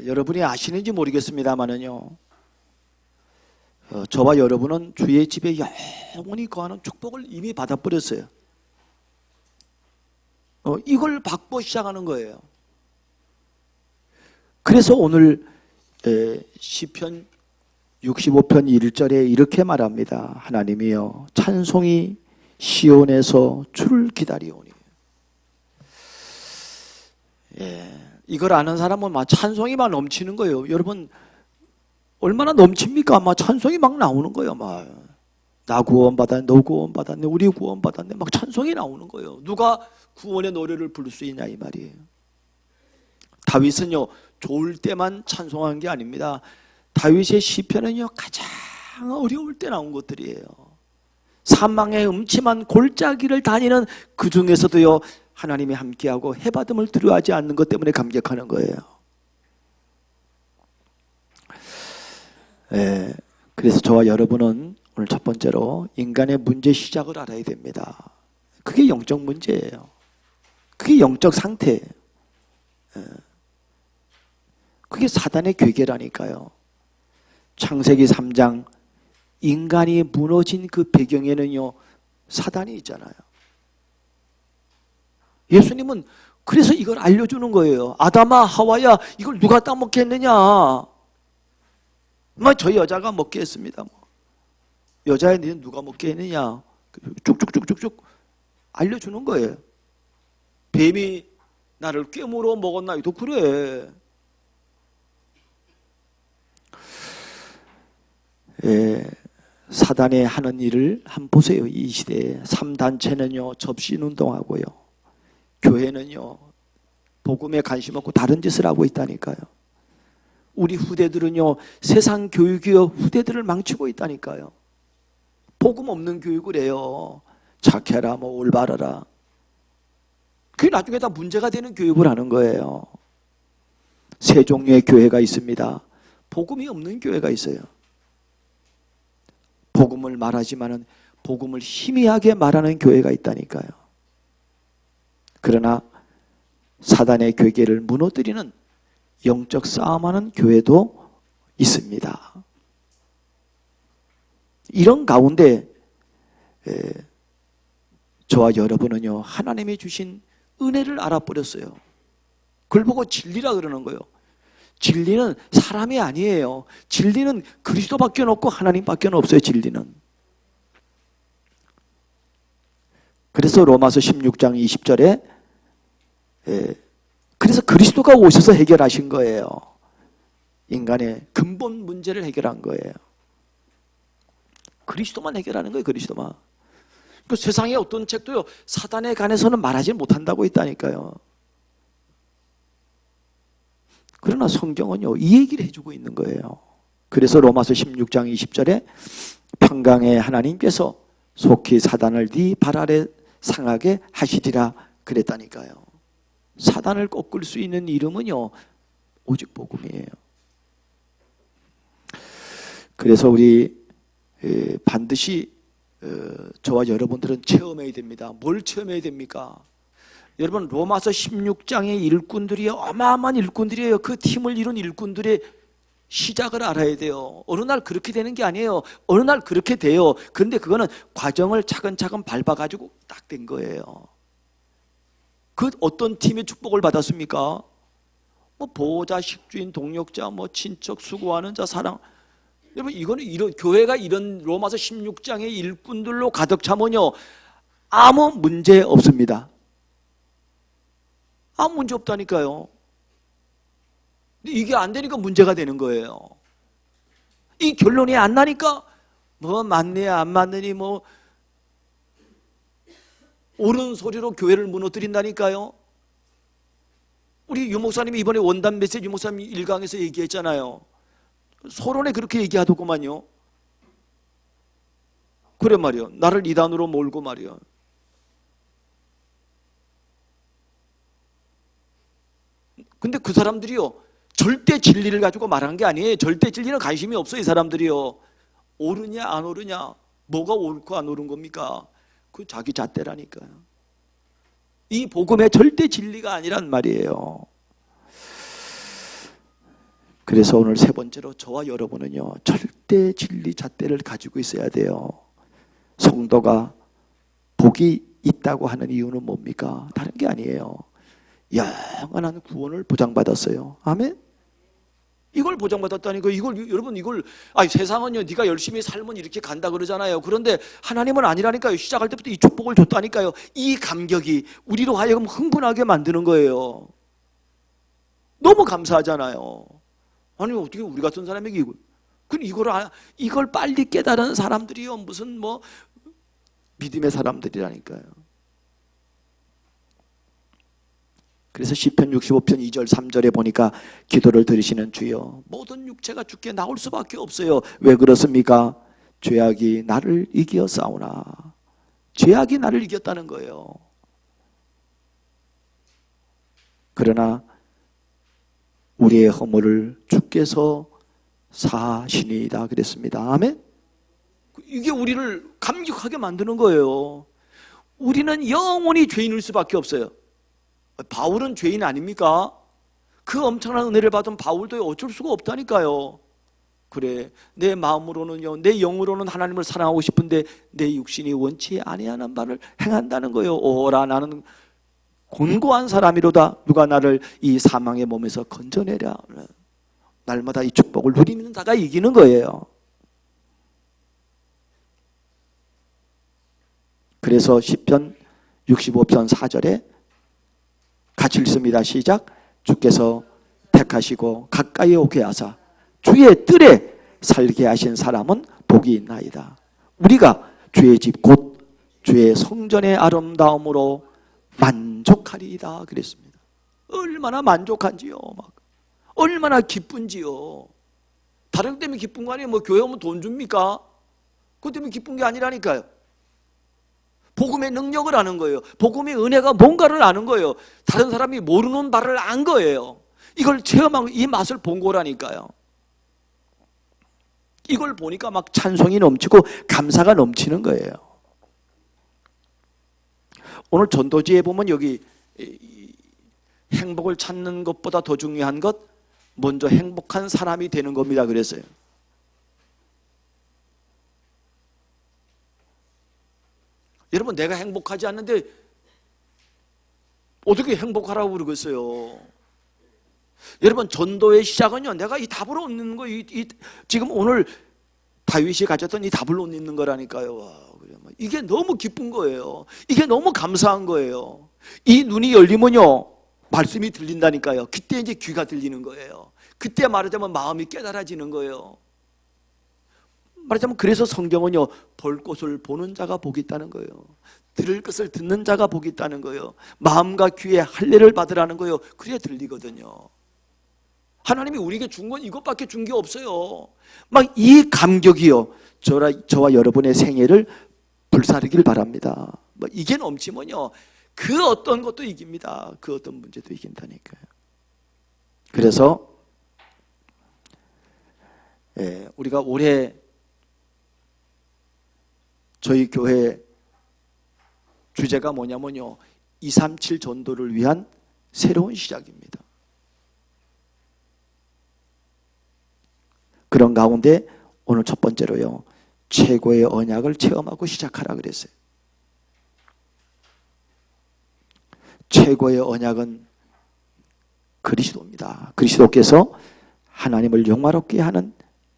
여러분이 아시는지 모르겠습니다만은요, 저와 여러분은 주의 집에 영원히 거하는 축복을 이미 받아버렸어요. 이걸 받고 시작하는 거예요. 그래서 오늘 시편 65편 1절에 이렇게 말합니다. 하나님이여 찬송이 시온에서 주를 기다리오니. 이걸 아는 사람은 막 찬송이 막 넘치는 거예요. 여러분 얼마나 넘칩니까? 막 찬송이 막 나오는 거예요. 막 나 구원받았네, 너 구원받았네, 우리 구원받았네, 막 찬송이 나오는 거예요. 누가 구원의 노래를 부를 수 있냐 이 말이에요. 다윗은요 좋을 때만 찬송한 게 아닙니다. 다윗의 시편은요 가장 어려울 때 나온 것들이에요. 사망의 음침한 골짜기를 다니는 그 중에서도요 하나님이 함께하고 해받음을 두려워하지 않는 것 때문에 감격하는 거예요. 그래서 저와 여러분은 오늘 첫 번째로 인간의 문제 시작을 알아야 됩니다. 그게 영적 문제예요. 그게 영적 상태예요. 그게 사단의 괴계라니까요. 창세기 3장 인간이 무너진 그 배경에는요 사단이 있잖아요. 예수님은 그래서 이걸 알려주는 거예요. 아담아 하와야 이걸 누가 따먹겠느냐. 저 여자가 먹게 했습니다. 여자의 니는 누가 먹게 했느냐. 쭉쭉쭉쭉쭉 알려주는 거예요. 뱀이 나를 꿰물어 먹었나. 이도 그래. 사단이 하는 일을 한번 보세요. 이 시대에 3단체는요 접신운동하고요, 교회는요 복음에 관심 없고 다른 짓을 하고 있다니까요. 우리 후대들은요 세상 교육이요 후대들을 망치고 있다니까요. 복음 없는 교육을 해요. 착해라 뭐 올바르라. 그게 나중에 다 문제가 되는 교육을 하는 거예요. 세 종류의 교회가 있습니다. 복음이 없는 교회가 있어요. 복음을 말하지만은 복음을 희미하게 말하는 교회가 있다니까요. 그러나 사단의 괴계를 무너뜨리는 영적 싸움하는 교회도 있습니다. 이런 가운데 저와 여러분은요 하나님이 주신 은혜를 알아버렸어요. 그걸 보고 진리라 그러는 거예요. 진리는 사람이 아니에요. 진리는 그리스도밖에 없고 하나님밖에 없어요. 진리는. 그래서 로마서 16장 20절에 그래서 그리스도가 오셔서 해결하신 거예요. 인간의 근본 문제를 해결한 거예요. 그리스도만 해결하는 거예요. 그리스도만. 그 세상의 어떤 책도요 사단에 관해서는 말하지 못한다고 했다니까요. 그러나 성경은요 이 얘기를 해주고 있는 거예요. 그래서 로마서 16장 20절에 평강의 하나님께서 속히 사단을 네 발 아래 상하게 하시리라 그랬다니까요. 사단을 꺾을 수 있는 이름은요 오직 복음이에요. 그래서 우리 반드시 저와 여러분들은 체험해야 됩니다. 뭘 체험해야 됩니까? 여러분 로마서 16장의 일꾼들이 어마어마한 일꾼들이에요. 그 팀을 이룬 일꾼들의 시작을 알아야 돼요. 어느 날 그렇게 되는 게 아니에요. 어느 날 그렇게 돼요. 그런데 그거는 과정을 차근차근 밟아가지고 딱 된 거예요. 그 어떤 팀의 축복을 받았습니까? 보호자, 식주인, 동력자, 친척, 수고하는 자, 사랑. 여러분 이거는 이런 교회가 이런 로마서 16장의 일꾼들로 가득 차면요 아무 문제 없습니다. 아무 문제 없다니까요. 근데 이게 안 되니까 문제가 되는 거예요. 이 결론이 안 나니까 맞네 안 맞느니 옳은 소리로 교회를 무너뜨린다니까요. 우리 유 목사님이 이번에 원단 메시지 유 목사님 1강에서 얘기했잖아요. 서론에 그렇게 얘기하더구만요. 그래 말이요. 나를 이단으로 몰고 말이요. 근데 그 사람들이요 절대 진리를 가지고 말한 게 아니에요. 절대 진리는 관심이 없어요. 이 사람들이요. 옳으냐 안 옳으냐, 뭐가 옳고 안 옳은 겁니까? 그 자기 잣대라니까요. 이 복음의 절대 진리가 아니란 말이에요. 그래서 오늘 세 번째로 저와 여러분은요, 절대 진리 잣대를 가지고 있어야 돼요. 성도가 복이 있다고 하는 이유는 뭡니까? 다른 게 아니에요. 영원한 구원을 보장받았어요. 아멘? 이걸 보장받았다니까. 이걸 여러분, 세상은요, 네가 열심히 살면 이렇게 간다 그러잖아요. 그런데 하나님은 아니라니까요. 시작할 때부터 이 축복을 줬다니까요. 이 감격이 우리로 하여금 흥분하게 만드는 거예요. 너무 감사하잖아요. 아니, 어떻게 우리 같은 사람에게 이걸 빨리 깨달은 사람들이요, 무슨 믿음의 사람들이라니까요. 그래서 시편 65편 2절 3절에 보니까 기도를 들으시는 주여 모든 육체가 주께 나올 수밖에 없어요. 왜 그렇습니까? 죄악이 나를 이겨 싸우나. 죄악이 나를 이겼다는 거예요. 그러나 우리의 허물을 주께서 사하시니이다 그랬습니다. 아멘? 이게 우리를 감격하게 만드는 거예요. 우리는 영원히 죄인일 수밖에 없어요. 바울은 죄인 아닙니까? 그 엄청난 은혜를 받은 바울도 어쩔 수가 없다니까요. 그래, 내 마음으로는요, 내 영으로는 하나님을 사랑하고 싶은데 내 육신이 원치 아니하는 바를 행한다는 거예요. 오라, 나는 곤고한 사람이로다. 누가 나를 이 사망의 몸에서 건져내랴. 날마다 이 축복을 누리는 자가 이기는 거예요. 그래서 시편 65편 4절에 같이 읽습니다. 시작. 주께서 택하시고 가까이 오게 하사 주의 뜰에 살게 하신 사람은 복이 있나이다. 우리가 주의 집 곧 주의 성전의 아름다움으로 만족하리이다 그랬습니다. 얼마나 만족한지요. 얼마나 기쁜지요. 다른 것 때문에 기쁜 거 아니에요? 교회 오면 돈 줍니까? 그것 때문에 기쁜 게 아니라니까요. 복음의 능력을 아는 거예요. 복음의 은혜가 뭔가를 아는 거예요. 다른 사람이 모르는 바를 안 거예요. 이걸 체험하고 이 맛을 본 거라니까요. 이걸 보니까 막 찬송이 넘치고 감사가 넘치는 거예요. 오늘 전도지에 보면 여기 행복을 찾는 것보다 더 중요한 것, 먼저 행복한 사람이 되는 겁니다 그랬어요. 여러분, 내가 행복하지 않는데 어떻게 행복하라고 그러겠어요? 여러분, 전도의 시작은요, 내가 이 답을 얻는 거, 지금 오늘 다윗이 가졌던 이 답을 얻는 거라니까요. 이게 너무 기쁜 거예요. 이게 너무 감사한 거예요. 이 눈이 열리면요, 말씀이 들린다니까요. 그때 이제 귀가 들리는 거예요. 그때 말하자면 마음이 깨달아지는 거예요. 말하자면 그래서 성경은요, 볼 것을 보는 자가 복이 있다는 거예요. 들을 것을 듣는 자가 복이 있다는 거예요. 마음과 귀에 할례를 받으라는 거예요. 그래야 들리거든요. 하나님이 우리에게 준 건 이것밖에 준 게 없어요. 이 감격이요, 저와 여러분의 생애를 불사르길 바랍니다. 이게 넘치면요, 그 어떤 것도 이깁니다. 그 어떤 문제도 이긴다니까요. 그래서 우리가 올해 저희 교회 주제가 뭐냐면요, 237 전도를 위한 새로운 시작입니다. 그런 가운데 오늘 첫 번째로요, 최고의 언약을 체험하고 시작하라 그랬어요. 최고의 언약은 그리스도입니다. 그리스도께서 하나님을 영화롭게 하는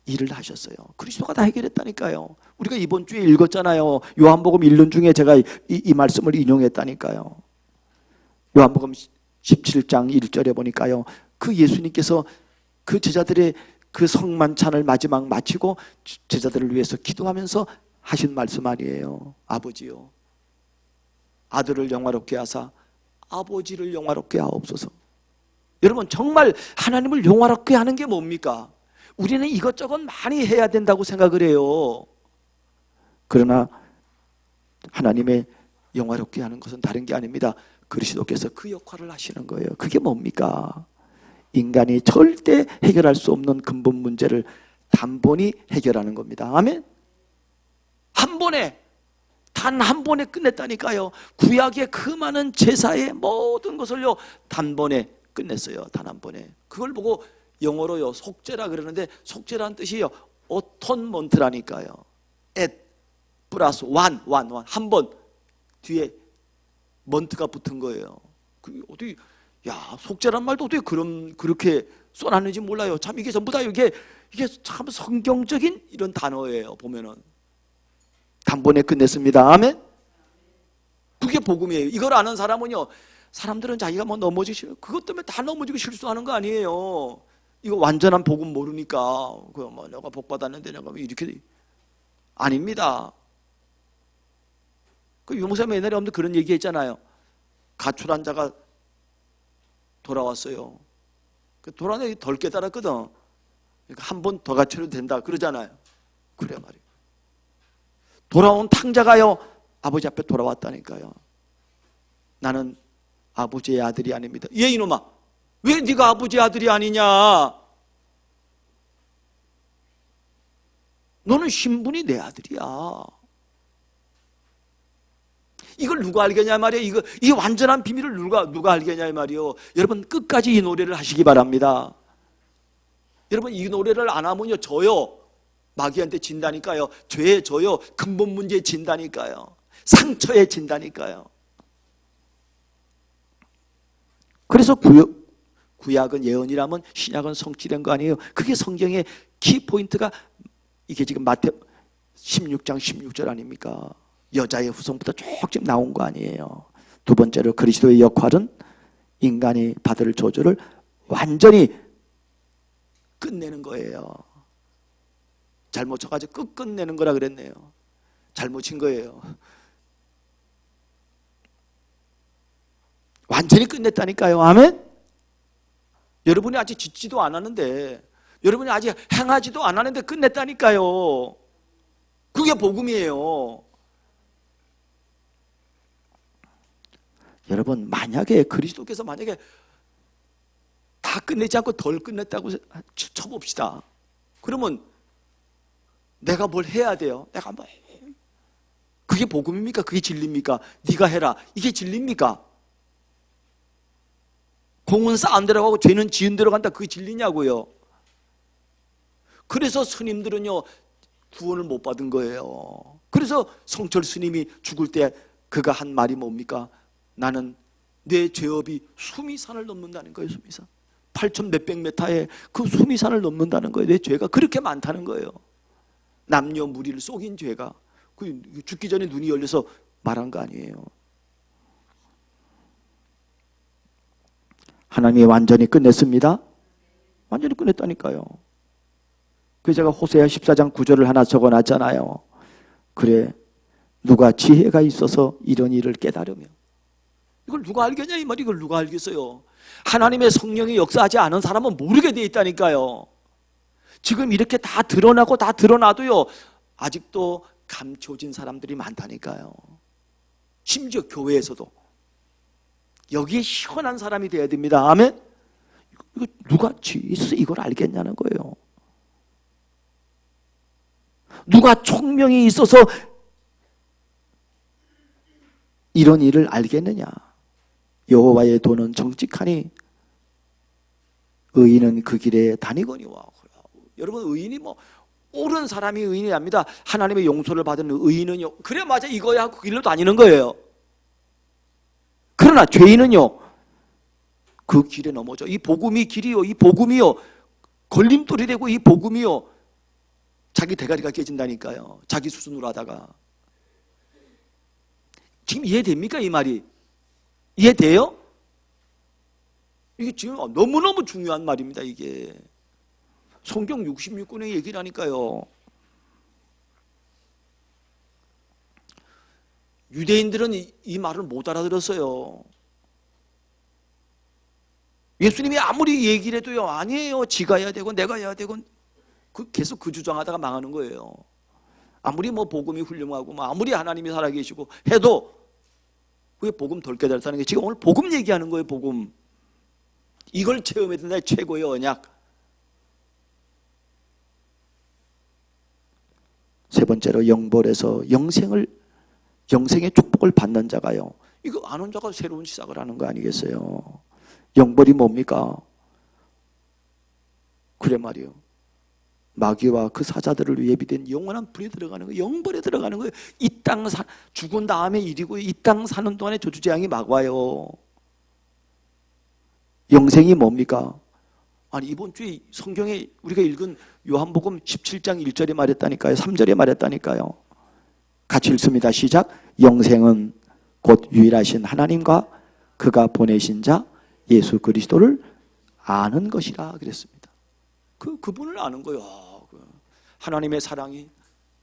일을 하셨어요. 그리스도가 다 해결했다니까요. 우리가 이번 주에 읽었잖아요. 요한복음 1년 중에 제가 이 말씀을 인용했다니까요. 요한복음 17장 1절에 보니까요, 그 예수님께서 그 제자들의 그 성만찬을 마지막 마치고 제자들을 위해서 기도하면서 하신 말씀 아니에요. 아버지요, 아들을 영화롭게 하사 아버지를 영화롭게 하옵소서. 여러분, 정말 하나님을 영화롭게 하는 게 뭡니까? 우리는 이것저것 많이 해야 된다고 생각을 해요. 그러나 하나님의 영화롭게 하는 것은 다른 게 아닙니다. 그리스도께서 그 역할을 하시는 거예요. 그게 뭡니까? 인간이 절대 해결할 수 없는 근본 문제를 단번에 해결하는 겁니다. 아멘? 한 번에, 단 한 번에 끝냈다니까요. 구약의 그 많은 제사의 모든 것을요, 단번에 끝냈어요. 단 한 번에. 그걸 보고 영어로요 속죄라 그러는데 속죄라는 뜻이요 어톤먼트라니까요. at 플러스 한 번 뒤에 먼트가 붙은 거예요. 그 어떻게 속죄란 말도 어떻게 그렇게 써놨는지 몰라요. 참 이게 전부 다 이게 참 성경적인 이런 단어예요. 보면은 단번에 끝냈습니다. 아멘. 그게 복음이에요. 이걸 아는 사람은요, 사람들은 자기가 뭐 넘어지시면 그것 때문에 다 넘어지고 실수하는 거 아니에요. 이거 완전한 복음 모르니까 뭐 내가 복 받았는데 내가 뭐 이렇게 아닙니다. 그 유목사님 옛날에 없는 그런 얘기 했잖아요. 가출한 자가 돌아왔어요. 돌아내 덜 깨달았거든. 그러니까 한 번 더 가출해도 된다 그러잖아요. 그래 말이에요. 돌아온 탕자가요 아버지 앞에 돌아왔다니까요. 나는 아버지의 아들이 아닙니다. 얘 이놈아, 왜 네가 아버지의 아들이 아니냐? 너는 신분이 내 아들이야. 이걸 누가 알겠냐 말이에요. 이 완전한 비밀을 누가 알겠냐 말이에요. 여러분 끝까지 이 노래를 하시기 바랍니다. 여러분 이 노래를 안 하면요 저요 마귀한테 진다니까요. 죄에 져요. 근본 문제에 진다니까요. 상처에 진다니까요. 그래서 구약은 예언이라면 신약은 성취된 거 아니에요. 그게 성경의 키포인트가 이게 지금 마태 16장 16절 아닙니까? 여자의 후손부터 쭉 나온 거 아니에요. 두 번째로 그리스도의 역할은 인간이 받을 저주를 완전히 끝내는 거예요. 잘못 쳐가지고 끝내는 거라 그랬네요. 잘못 친 거예요. 완전히 끝냈다니까요. 아멘? 여러분이 아직 짓지도 않았는데, 여러분이 아직 행하지도 않았는데 끝냈다니까요. 그게 복음이에요. 여러분 만약에 그리스도께서 만약에 다 끝내지 않고 덜 끝냈다고 쳐봅시다. 그러면 내가 뭘 해야 돼요? 내가 뭐 그게 복음입니까? 그게 진리입니까? 네가 해라. 이게 진리입니까? 공은 쌓은 대로 가고 죄는 지은 대로 간다. 그게 진리냐고요. 그래서 스님들은요 구원을 못 받은 거예요. 그래서 성철 스님이 죽을 때 그가 한 말이 뭡니까? 나는 내 죄업이 수미산을 넘는다는 거예요. 수미산 8천 몇백 메타에 그 수미산을 넘는다는 거예요. 내 죄가 그렇게 많다는 거예요. 남녀 무리를 속인 죄가 죽기 전에 눈이 열려서 말한 거 아니에요. 하나님이 완전히 끝냈습니다. 완전히 끝냈다니까요. 그래서 제가 호세아 14장 9절을 하나 적어놨잖아요. 그래 누가 지혜가 있어서 이런 일을 깨달으며. 이걸 누가 알겠냐 이 말이. 이걸 누가 알겠어요. 하나님의 성령이 역사하지 않은 사람은 모르게 돼 있다니까요. 지금 이렇게 다 드러나고 다 드러나도요 아직도 감춰진 사람들이 많다니까요. 심지어 교회에서도. 여기에 시원한 사람이 돼야 됩니다. 아멘? 이거 누가 지혜있어 이걸 알겠냐는 거예요. 누가 총명이 있어서 이런 일을 알겠느냐. 여호와의 도는 정직하니 의인은 그 길에 다니거니와. 여러분 의인이 뭐 옳은 사람이 의인이 아닙니다. 하나님의 용서를 받은 의인은요 그래 맞아 이거야 그 길로 다니는 거예요. 그러나 죄인은요 그 길에 넘어져. 이 복음이 길이요 이 복음이요 걸림돌이 되고 이 복음이요 자기 대가리가 깨진다니까요. 자기 수준으로 하다가. 지금 이해됩니까 이 말이? 이해돼요? 이게 지금 너무너무 중요한 말입니다. 이게 성경 66권의 얘기라니까요. 유대인들은 이 말을 못 알아들었어요. 예수님이 아무리 얘기를 해도요 아니에요 지가 해야 되고 내가 해야 되고 계속 그 주장하다가 망하는 거예요. 아무리 뭐 복음이 훌륭하고 뭐 아무리 하나님이 살아계시고 해도 그게 복음 덜 깨달았다는 게 지금 오늘 복음 얘기하는 거예요. 복음. 이걸 체험해야 된다. 최고의 언약. 세 번째로 영벌에서 영생의 축복을 받는 자가요. 이거 아는 자가 새로운 시작을 하는 거 아니겠어요? 영벌이 뭡니까? 그래 말이요. 마귀와 그 사자들을 위해 예비된 영원한 불에 들어가는 거예요. 영벌에 들어가는 거예요. 이 땅 죽은 다음에 일이고 이 땅 사는 동안에 저주재앙이 막 와요. 영생이 뭡니까? 아니 이번 주에 성경에 우리가 읽은 요한복음 17장 1절에 말했다니까요. 3절에 말했다니까요. 같이 읽습니다. 시작. 영생은 곧 유일하신 하나님과 그가 보내신 자 예수 그리스도를 아는 것이라 그랬습니다. 그분을 아는 거예요. 하나님의 사랑이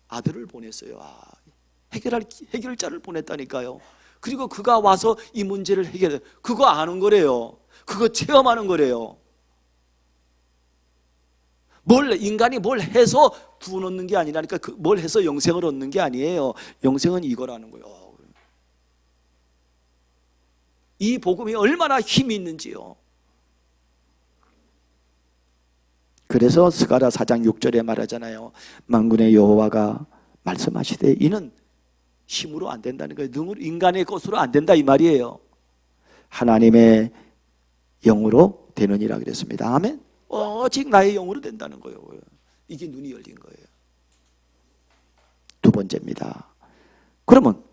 아들을 보냈어요. 해결자를 보냈다니까요. 그리고 그가 와서 이 문제를 해결해. 그거 아는 거래요. 그거 체험하는 거래요. 인간이 뭘 해서 구원 얻는 게 아니라니까, 뭘 해서 영생을 얻는 게 아니에요. 영생은 이거라는 거예요. 이 복음이 얼마나 힘이 있는지요. 그래서 스가랴 4장 6절에 말하잖아요. 만군의 여호와가 말씀하시되 이는 힘으로 안 된다는 거예요. 능으로, 인간의 것으로 안 된다 이 말이에요. 하나님의 영으로 되느니라 그랬습니다. 아멘. 오직 나의 영으로 된다는 거예요. 이게 눈이 열린 거예요. 두 번째입니다. 그러면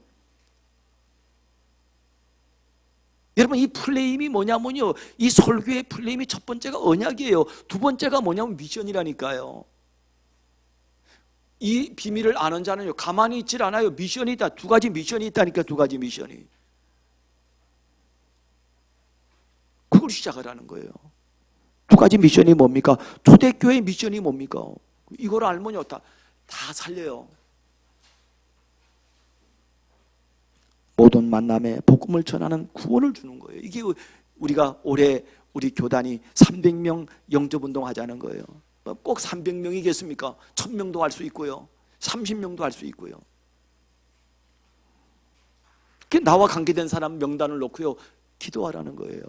여러분 이 플레임이 뭐냐면요, 이 설교의 플레임이 첫 번째가 언약이에요. 두 번째가 뭐냐면 미션이라니까요. 이 비밀을 아는 자는요 가만히 있질 않아요. 미션이 있다. 두 가지 미션이 있다니까. 두 가지 미션이. 그걸 시작하라는 거예요. 두 가지 미션이 뭡니까? 초대교회 미션이 뭡니까? 이걸 알면요 다 살려요. 모든 만남에 복음을 전하는 구원을 주는 거예요. 이게 우리가 올해 우리 교단이 300명 영접운동 하자는 거예요. 꼭 300명이겠습니까? 1000명도 할 수 있고요. 30명도 할 수 있고요. 나와 관계된 사람 명단을 놓고요 기도하라는 거예요.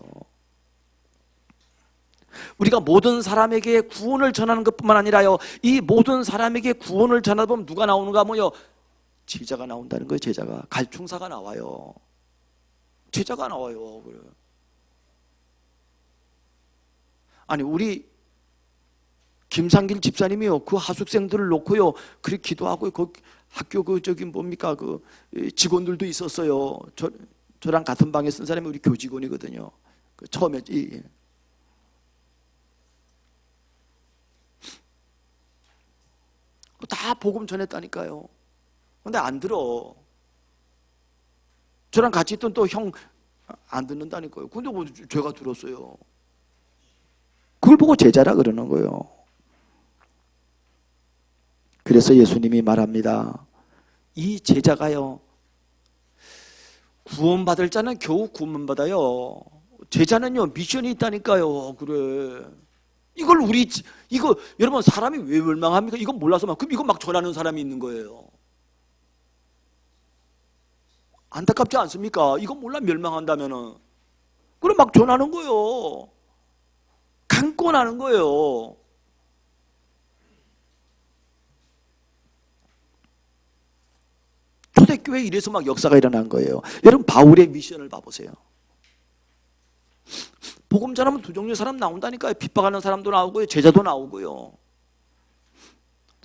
우리가 모든 사람에게 구원을 전하는 것뿐만 아니라요, 이 모든 사람에게 구원을 전하다 보면 누가 나오는가 하면요 제자가 나온다는 거예요. 제자가. 갈충사가 나와요. 제자가 나와요. 아니 우리 김상길 집사님이요 그 하숙생들을 놓고요 그렇게 기도하고 그 학교 직원들도 있었어요. 저랑 같은 방에 쓴 사람이 우리 교직원이거든요. 처음에 다 복음 전했다니까요. 근데 안 들어. 저랑 같이 있던 또 형 안 듣는다니까요. 근데 뭐 제가 들었어요. 그걸 보고 제자라 그러는 거예요. 그래서 예수님이 말합니다. 이 제자가요 구원받을 자는 겨우 구원받아요. 제자는요 미션이 있다니까요. 그래. 이거 여러분 사람이 왜 멸망합니까? 이거 몰라서 그럼 이거 막 전하는 사람이 있는 거예요. 안타깝지 않습니까? 이거 몰라 멸망한다면은. 그럼 막 전하는 거예요. 강권하는 거예요. 초대교회 이래서 막 역사가 일어난 거예요. 여러분 바울의 미션을 봐보세요. 복음 전하면 두 종류의 사람 나온다니까요. 핍박하는 사람도 나오고요, 제자도 나오고요.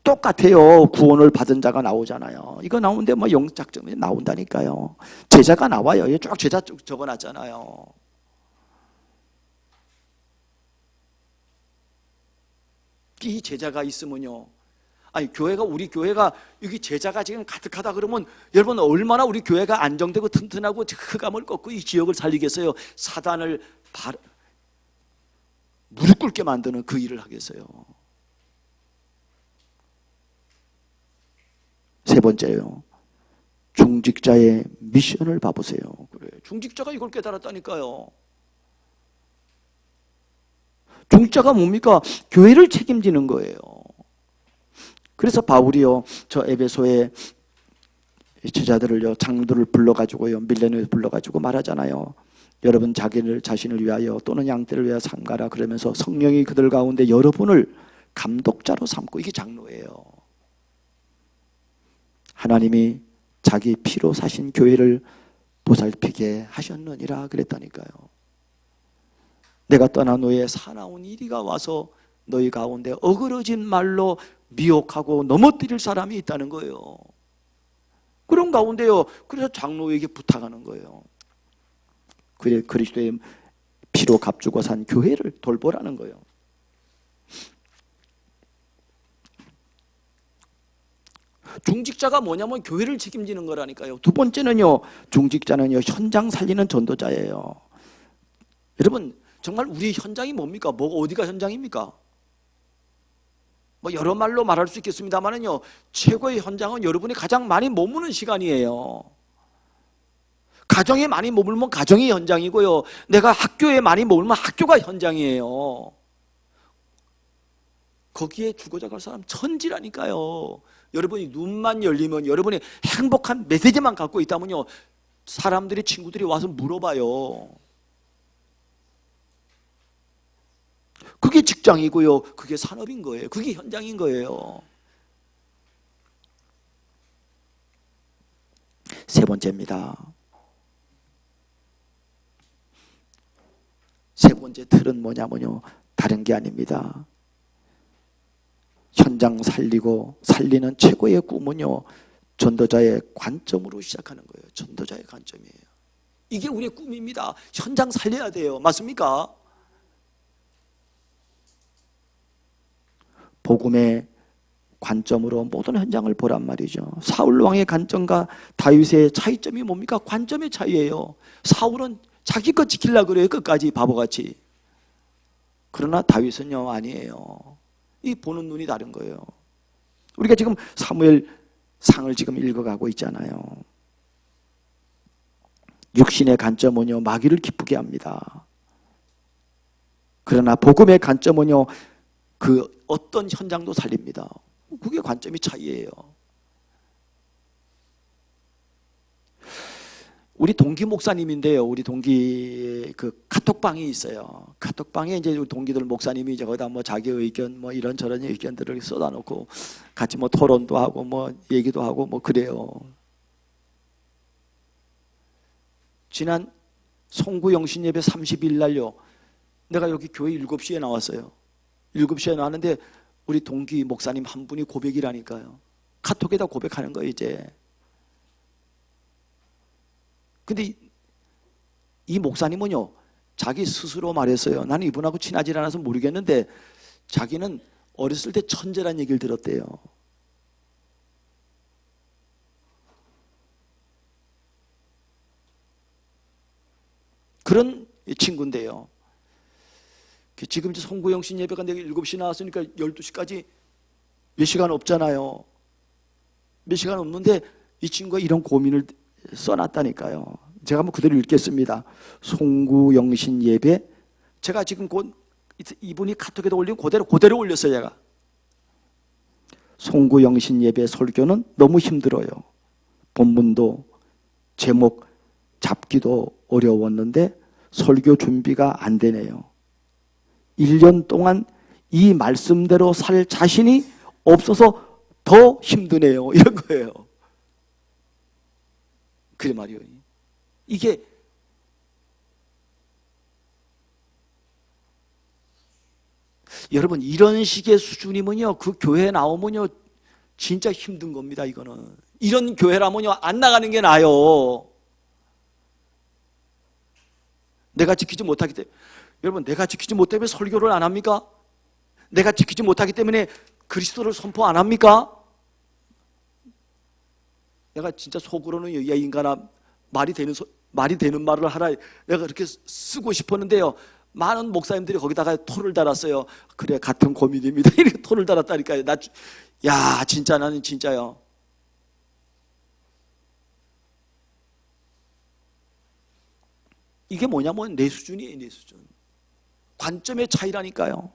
똑같아요. 구원을 받은 자가 나오잖아요. 이거 나오는데 뭐 영작점이 나온다니까요. 제자가 나와요. 쭉 제자 적어놨잖아요. 이 제자가 있으면요, 아니 우리 교회가 여기 제자가 지금 가득하다 그러면 여러분 얼마나 우리 교회가 안정되고 튼튼하고 흑암을 꺾고 이 지역을 살리겠어요. 사단을 무릎 꿇게 만드는 그 일을 하겠어요. 세 번째요, 중직자의 미션을 봐보세요. 그래, 중직자가 이걸 깨달았다니까요. 중직자가 뭡니까? 교회를 책임지는 거예요. 그래서 바울이요 저 에베소의 제자들을요 장로들을 불러가지고요 밀레노에 불러가지고 말하잖아요. 여러분 자신을 위하여 또는 양떼를 위하여 삼가라 그러면서 성령이 그들 가운데 여러분을 감독자로 삼고, 이게 장로예요. 하나님이 자기 피로 사신 교회를 보살피게 하셨느니라 그랬다니까요. 내가 떠난 후에 사나운 이리가 와서 너희 가운데 어그러진 말로 미혹하고 넘어뜨릴 사람이 있다는 거예요. 그런 가운데요. 그래서 장로에게 부탁하는 거예요. 그래 그리스도의 피로 값주고 산 교회를 돌보라는 거예요. 중직자가 뭐냐면 교회를 책임지는 거라니까요. 두 번째는요, 중직자는요 현장 살리는 전도자예요. 여러분 정말 우리 현장이 뭡니까? 어디가 현장입니까? 뭐 여러 말로 말할 수 있겠습니다만은요, 최고의 현장은 여러분이 가장 많이 머무는 시간이에요. 가정에 많이 머물면 가정이 현장이고요, 내가 학교에 많이 머물면 학교가 현장이에요. 거기에 죽어져 갈 사람 천지라니까요. 여러분이 눈만 열리면, 여러분이 행복한 메시지만 갖고 있다면요, 사람들이, 친구들이 와서 물어봐요. 그게 직장이고요, 그게 산업인 거예요. 그게 현장인 거예요. 세 번째입니다. 세 번째 틀은 뭐냐면요, 다른 게 아닙니다. 현장 살리는 최고의 꿈은요, 전도자의 관점으로 시작하는 거예요. 전도자의 관점이에요. 이게 우리의 꿈입니다. 현장 살려야 돼요. 맞습니까? 복음의 관점으로 모든 현장을 보란 말이죠. 사울 왕의 관점과 다윗의 차이점이 뭡니까? 관점의 차이예요. 사울은 자기 것 지키려고 그래요, 끝까지 바보같이. 그러나 다윗은요, 아니에요. 이 보는 눈이 다른 거예요. 우리가 지금 사무엘 상을 지금 읽어가고 있잖아요. 육신의 관점은요, 마귀를 기쁘게 합니다. 그러나 복음의 관점은요, 그 어떤 현장도 살립니다. 그게 관점이 차이예요. 우리 동기 목사님인데요, 우리 동기 그 카톡방이 있어요. 카톡방에 이제 우리 동기들 목사님이 이제 거기다 뭐 자기 의견 뭐 이런저런 의견들을 쏟아놓고 같이 뭐 토론도 하고 뭐 얘기도 하고 뭐 그래요. 지난 송구 영신 예배 30일 날요, 내가 여기 교회 7시에 나왔어요. 7시에 나왔는데 우리 동기 목사님 한 분이 고백이라니까요. 카톡에다 고백하는 거예요, 이제. 근데 이 목사님은요, 자기 스스로 말했어요. 나는 이분하고 친하지 않아서 모르겠는데 자기는 어렸을 때 천재란 얘기를 들었대요. 그런 친구인데요, 지금 이제 송구영신 예배가 내가 7시 나왔으니까 12시까지 몇 시간 없잖아요. 몇 시간 없는데 이 친구가 이런 고민을 써놨다니까요. 제가 한번 그대로 읽겠습니다. 송구영신 예배, 제가 지금 곧 이분이 카톡에다 올린 그대로 올렸어요. 제가 송구영신 예배 설교는 너무 힘들어요. 본문도 제목 잡기도 어려웠는데 설교 준비가 안 되네요. 1년 동안 이 말씀대로 살 자신이 없어서 더 힘드네요. 이런 거예요. 그래 말이에요. 이게 여러분, 이런 식의 수준이면요, 그 교회에 나오면요 진짜 힘든 겁니다. 이거는 이런 교회라면요 안 나가는 게 나아요. 내가 지키지 못하기 때문에, 여러분, 내가 지키지 못하면 설교를 안 합니까? 내가 지키지 못하기 때문에 그리스도를 선포 안 합니까? 내가 진짜 속으로는 야 인간아, 말이 되는 말을 하라, 내가 그렇게 쓰고 싶었는데요, 많은 목사님들이 거기다가 토를 달았어요. 그래, 같은 고민입니다. 이렇게 토를 달았다니까요. 야 진짜 나는 진짜요. 이게 뭐냐면 내 수준이에요. 내 수준. 관점의 차이라니까요.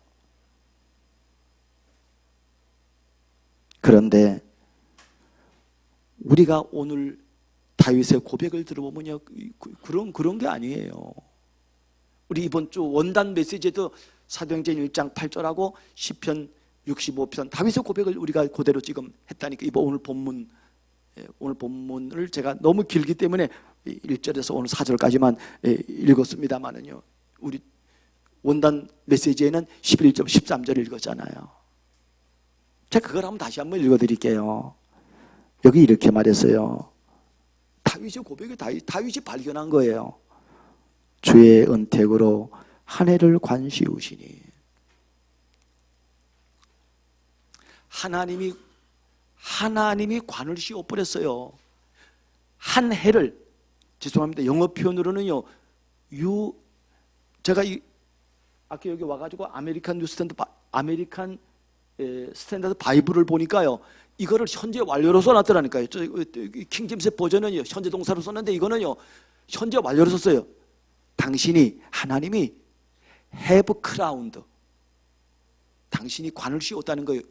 그런데 우리가 오늘 다윗의 고백을 들어보면요, 그런 게 아니에요. 우리 이번 주 원단 메시지에도 사도행전 1장 8절하고 시편 65편 다윗의 고백을 우리가 그대로 지금 했다니까. 이번 오늘 본문을 제가 너무 길기 때문에 1절에서 오늘 4절까지만 읽었습니다만은요, 우리 원단 메시지에는 11절, 13절 읽었잖아요. 제가 그걸 한번 다시 한번 읽어드릴게요. 여기 이렇게 말했어요. 다윗의 고백이 다윗이 발견한 거예요. 주의 은택으로 한 해를 관시우시니. 하나님이 관을 씌워버렸어요. 한 해를, 죄송합니다. 영어 표현으로는요, 제가 아까 여기 와가지고 아메리칸 스탠다드 바이블을 보니까요, 이거를 현재 완료로 써놨더라니까요. 킹제임스 버전은요, 현재 동사로 썼는데 이거는요, 현재 완료로 썼어요. 하나님이 have crowned, 당신이 관을 씌웠다는 거예요.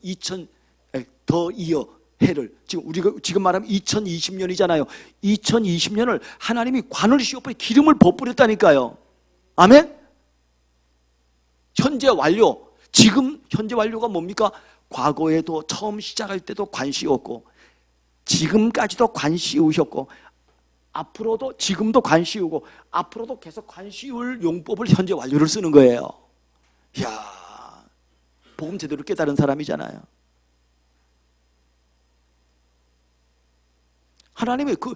더 이어 해를, 우리가 지금 말하면 2020년이잖아요. 2020년을 하나님이 관을 씌워버려 기름을 부어버렸다니까요. 아멘? 현재 완료. 지금 현재 완료가 뭡니까? 과거에도 처음 시작할 때도 관 씌웠고, 지금까지도 관 씌우셨고, 앞으로도, 지금도 관 씌우고, 앞으로도 계속 관 씌울 용법을 현재 완료를 쓰는 거예요. 이야, 복음 제대로 깨달은 사람이잖아요. 하나님의 그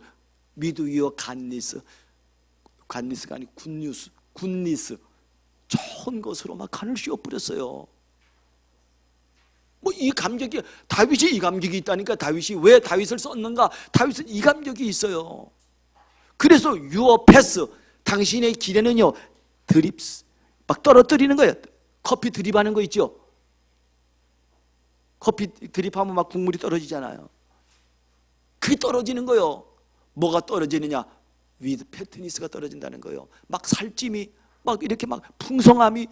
미드위어 갓니스가 아니고 굿니스, 좋은 것으로 막 간을 씌워버렸어요. 뭐 이 감격이, 다윗이 이 감격이 있다니까. 다윗이 왜 다윗을 썼는가? 다윗은 이 감격이 있어요. 그래서 your path, 당신의 길에는요, 드립스, 막 떨어뜨리는 거예요. 커피 드립하는 거 있죠? 커피 드립하면 막 국물이 떨어지잖아요. 그게 떨어지는 거예요. 뭐가 떨어지느냐? with fatness가 떨어진다는 거예요. 막 살찜이, 막 이렇게 막 풍성함이,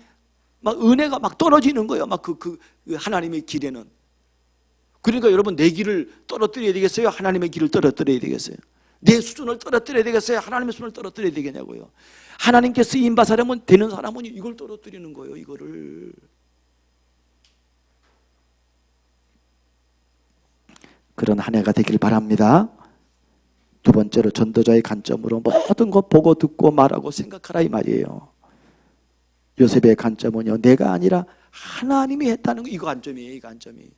막 은혜가 막 떨어지는 거예요. 막 그 하나님의 길에는. 그러니까 여러분, 내 길을 떨어뜨려야 되겠어요? 하나님의 길을 떨어뜨려야 되겠어요? 내 수준을 떨어뜨려야 되겠어요? 하나님의 수준을 떨어뜨려야 되겠냐고요. 하나님께 쓰임받으려면 되는 사람은 이걸 떨어뜨리는 거예요. 이거를. 그런 한 해가 되길 바랍니다. 두 번째로, 전도자의 관점으로 모든 것 보고 듣고 말하고 생각하라, 이 말이에요. 요셉의 관점은요, 내가 아니라 하나님이 했다는 거, 이거 관점이에요. 이 관점이.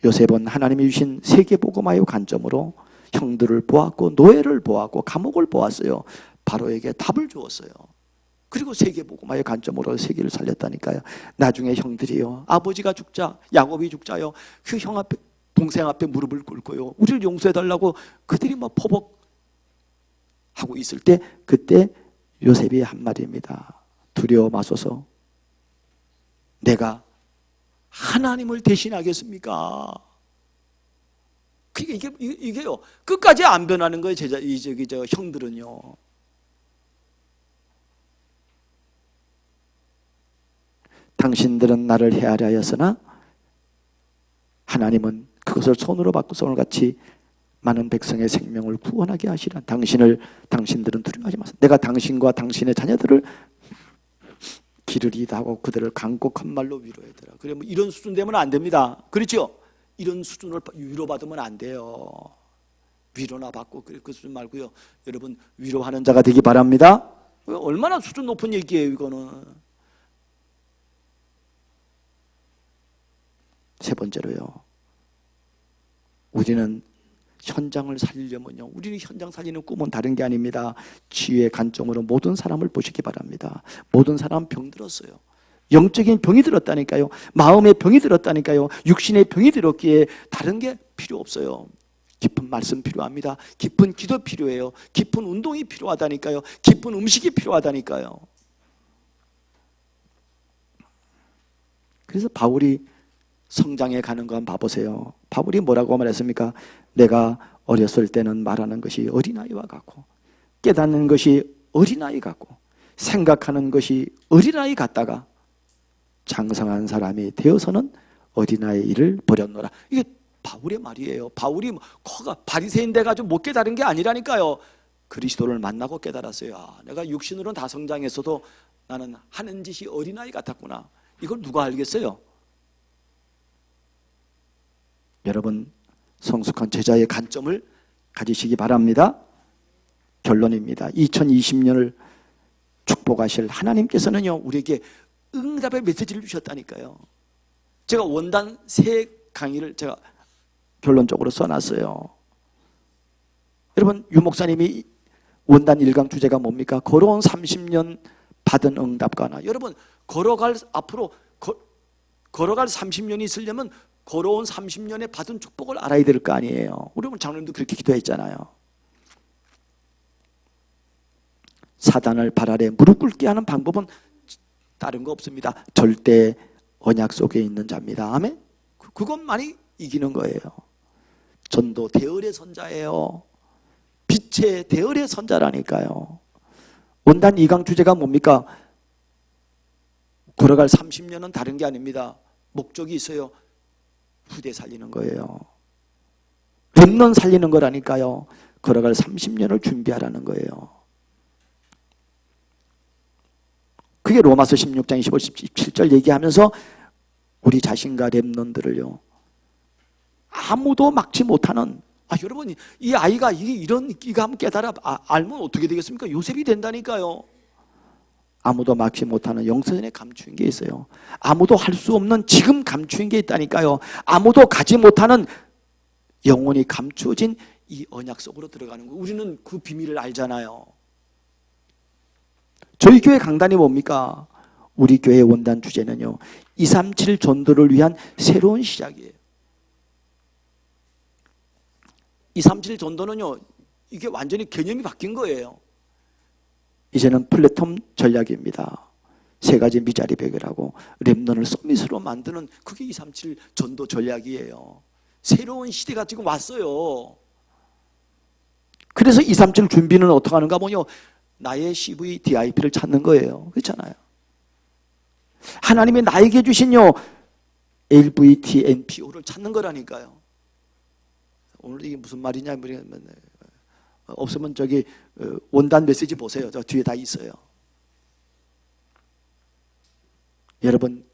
요셉은 하나님이 주신 세계복음화의 관점으로 형들을 보았고, 노예를 보았고, 감옥을 보았어요. 바로에게 답을 주었어요. 그리고 세계복음화의 관점으로 세계를 살렸다니까요. 나중에 형들이요, 아버지가 죽자, 야곱이 죽자요, 그 형 앞에, 동생 앞에 무릎을 꿇고요, 우리를 용서해달라고 그들이 막 포복하고 있을 때, 그때 요셉이 한 말입니다. 두려워 마소서, 내가 하나님을 대신하겠습니까? 이게요, 끝까지 안 변하는 거예요. 저 형들은요. 당신들은 나를 헤아려 하였으나 하나님은 그것을 손으로 받고서 오늘같이 많은 백성의 생명을 구원하게 하시라. 당신들은 두려워하지 마세요. 내가 당신과 당신의 자녀들을 기르리다 하고 그들을 간곡한 말로 위로해드라. 그래, 뭐 이런 수준 되면 안 됩니다. 그렇죠? 이런 수준을 위로받으면 안 돼요. 위로나 받고 그 수준 말고요. 여러분, 위로하는 자가 되기 바랍니다. 얼마나 수준 높은 얘기예요, 이거는. 세 번째로요, 우리는 현장을 살리려면요, 우리는 현장 살리는 꿈은 다른 게 아닙니다. 치유의 관점으로 모든 사람을 보시기 바랍니다. 모든 사람 병들었어요. 영적인 병이 들었다니까요. 마음의 병이 들었다니까요. 육신의 병이 들었기에 다른 게 필요 없어요. 깊은 말씀 필요합니다. 깊은 기도 필요해요. 깊은 운동이 필요하다니까요. 깊은 음식이 필요하다니까요. 그래서 바울이 성장해 가는 거 한번 봐보세요. 바울이 뭐라고 말했습니까? 내가 어렸을 때는 말하는 것이 어린아이와 같고, 깨닫는 것이 어린아이 같고, 생각하는 것이 어린아이 같다가 장성한 사람이 되어서는 어린아이 일을 버렸노라. 이게 바울의 말이에요. 바울이 코가 바리새인 돼가지고 못 깨달은 게 아니라니까요. 그리스도를 만나고 깨달았어요. 내가 육신으로는 다 성장했어도 나는 하는 짓이 어린아이 같았구나. 이걸 누가 알겠어요? 여러분, 성숙한 제자의 관점을 가지시기 바랍니다. 결론입니다. 2020년을 축복하실 하나님께서는요 우리에게 응답의 메시지를 주셨다니까요. 제가 원단 3강의를 제가 결론적으로 써놨어요. 여러분, 유 목사님이 원단 1강 주제가 뭡니까? 걸어온 30년 받은 응답과 나. 여러분, 앞으로 걸어갈 30년이 있으려면 걸어온 30년에 받은 축복을 알아야 될 거 아니에요. 우리 장로님도 그렇게 기도했잖아요. 사단을 발 아래 무릎 꿇게 하는 방법은 다른 거 없습니다. 절대 언약 속에 있는 자입니다. 아멘? 그것만이 이기는 거예요. 전도 대열의 선자예요. 빛의 대열의 선자라니까요. 원단 2강 주제가 뭡니까? 걸어갈 30년은 다른 게 아닙니다. 목적이 있어요. 후대 살리는 거예요. 렘넌트 살리는 거라니까요. 걸어갈 30년을 준비하라는 거예요. 그게 로마서 16장 25, 17절 얘기하면서 우리 자신과 렘넌트들을요 아무도 막지 못하는, 여러분, 이 아이가 이런 이가 한번 깨달아 알면 어떻게 되겠습니까? 요셉이 된다니까요. 아무도 막지 못하는 영선에 감추인 게 있어요. 아무도 할 수 없는 지금 감추인 게 있다니까요. 아무도 가지 못하는 영원히 감추어진 이 언약 속으로 들어가는 거예요. 우리는 그 비밀을 알잖아요. 저희 교회 강단이 뭡니까? 우리 교회 원단 주제는요 237 전도를 위한 새로운 시작이에요. 237 전도는요 이게 완전히 개념이 바뀐 거예요. 이제는 플랫폼 전략입니다. 3가지 미자리 베개라고 렘넌트를 서밋으로 만드는 그게 237 전도 전략이에요. 새로운 시대가 지금 왔어요. 그래서 237 준비는 어떻게 하는가 보면 나의 CV, DIP를 찾는 거예요. 그렇잖아요. 하나님이 나에게 주신요 LVT, NPO를 찾는 거라니까요. 오늘 이게 무슨 말이냐 없으면 저기 원단 메시지 보세요. 저 뒤에 다 있어요. 여러분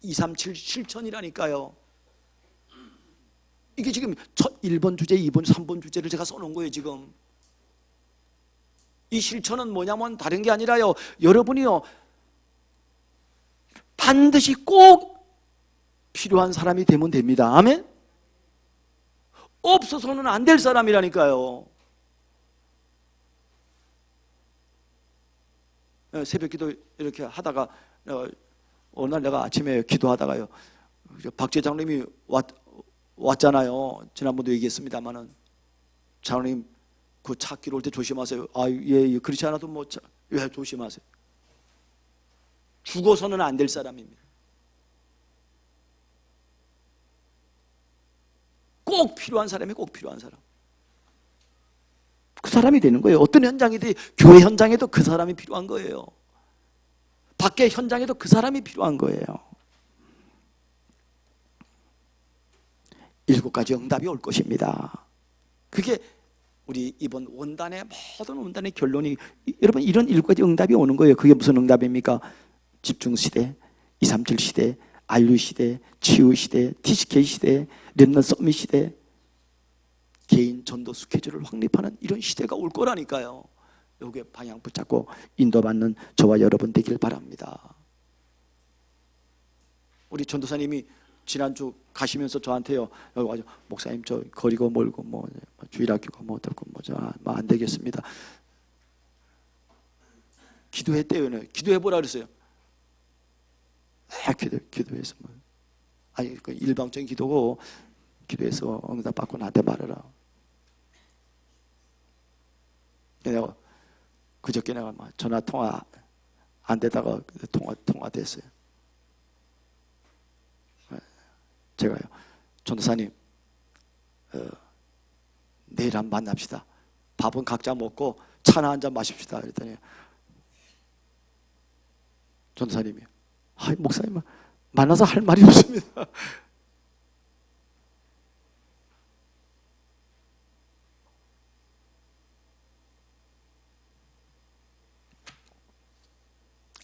237 실천이라니까요. 이게 지금 첫 1번 주제, 2번, 3번 주제를 제가 써놓은 거예요. 지금 이 실천은 뭐냐면 다른 게 아니라요 여러분이요 반드시 꼭 필요한 사람이 되면 됩니다. 아멘? 없어서는 안 될 사람이라니까요. 새벽 기도 이렇게 하다가 어느 날 내가 아침에 기도하다가요 박재 장로님이 왔잖아요. 지난번도 얘기했습니다만은 장로님 그 찾기로 올 때 조심하세요. 예, 그렇지 않아도 조심하세요. 죽어서는 안 될 사람입니다. 꼭 필요한 사람이 꼭 필요한 사람. 그 사람이 되는 거예요. 어떤 현장이든 교회 현장에도 그 사람이 필요한 거예요. 밖에 현장에도 그 사람이 필요한 거예요. 7가지 응답이 올 것입니다. 그게 우리 이번 원단의 모든 원단의 결론이 여러분 이런 7가지 응답이 오는 거예요. 그게 무슨 응답입니까? 집중시대, 237 시대, 안류 시대, 치유 시대, TCK 시대, 렘넌트 서밋 시대, 개인 전도 스케줄을 확립하는 이런 시대가 올 거라니까요. 여기에 방향 붙잡고 인도받는 저와 여러분 되길 바랍니다. 우리 전도사님이 지난주 가시면서 저한테요 여기 와서 목사님 저 거리고 멀고 주일학교가 어떻고 안 되겠습니다. 기도했대요. 기도해보라 그랬어요. 기도해서 그 일방적인 기도고 기도해서 응답 받고 나한테 말해라. 내가 그저께 내가 전화 통화 안 되다가 통화 됐어요. 제가요 전도사님 내일 한번 만납시다. 밥은 각자 먹고 차나 한잔 마십시다. 그랬더니 전도사님이 목사님 만나서 할 말이 없습니다.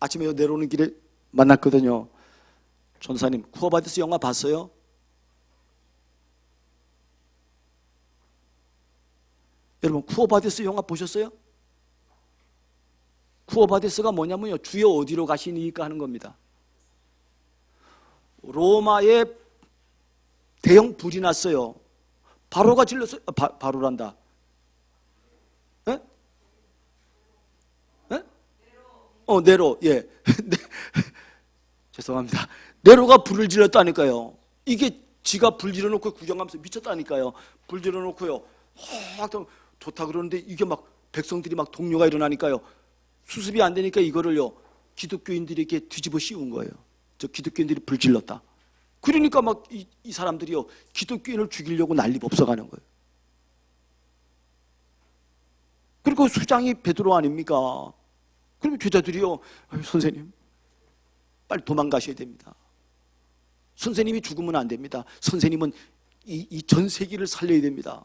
아침에 내려오는 길에 만났거든요. 전도사님 쿠어바디스 영화 봤어요? 여러분 쿠어바디스 영화 보셨어요? 쿠오바데스가 뭐냐면요, 주여 어디로 가시니까 하는 겁니다. 로마에 대형 불이 났어요. 바로가 질렀어요. 바로란다. 예? 예? 네로. 예. 네. 죄송합니다. 네로가 불을 질렀다니까요. 이게 지가 불 질러놓고 구경하면서 미쳤다니까요. 불 질러놓고요. 좋다 그러는데 이게 막 백성들이 막 동요가 일어나니까요. 수습이 안 되니까 이거를요, 기독교인들이 이렇게 뒤집어 씌운 거예요. 저 기독교인들이 불 질렀다. 그러니까 막 이 사람들이요, 기독교인을 죽이려고 난리 법석하는 거예요. 그리고 수장이 베드로 아닙니까? 그러면 제자들이요, 선생님 빨리 도망가셔야 됩니다. 선생님이 죽으면 안 됩니다. 선생님은 이 전 세계를 살려야 됩니다.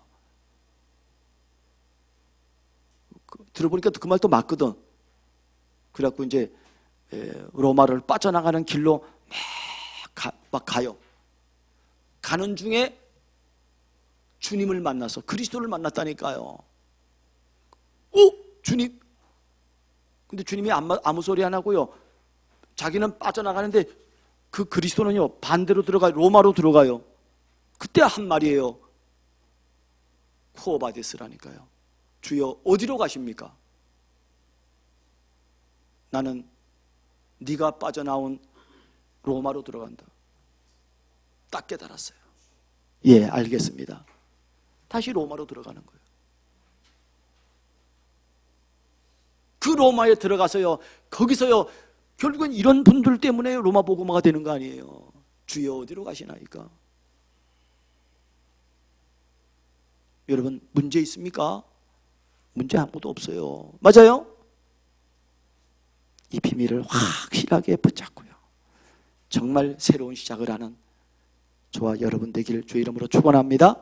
들어보니까 그 말 또 맞거든. 그래갖고 이제 로마를 빠져나가는 길로 막 가요. 가는 중에 주님을 만나서 그리스도를 만났다니까요. 주님. 근데 주님이 아무 소리 안 하고요, 자기는 빠져나가는데 그 그리스도는요, 반대로 들어가요. 로마로 들어가요. 그때 한 말이에요. 쿠오바데스라니까요. 주여 어디로 가십니까? 나는 네가 빠져나온 로마로 들어간다. 딱 깨달았어요. 예, 알겠습니다. 다시 로마로 들어가는 거예요. 그 로마에 들어가서요, 거기서요, 결국은 이런 분들 때문에 로마 복음화가 되는 거 아니에요. 주여 어디로 가시나이까? 여러분, 문제 있습니까? 문제 아무것도 없어요. 맞아요? 이 비밀을 확실하게 붙잡고요, 정말 새로운 시작을 하는 저와 여러분 되기를 주의 이름으로 축원합니다.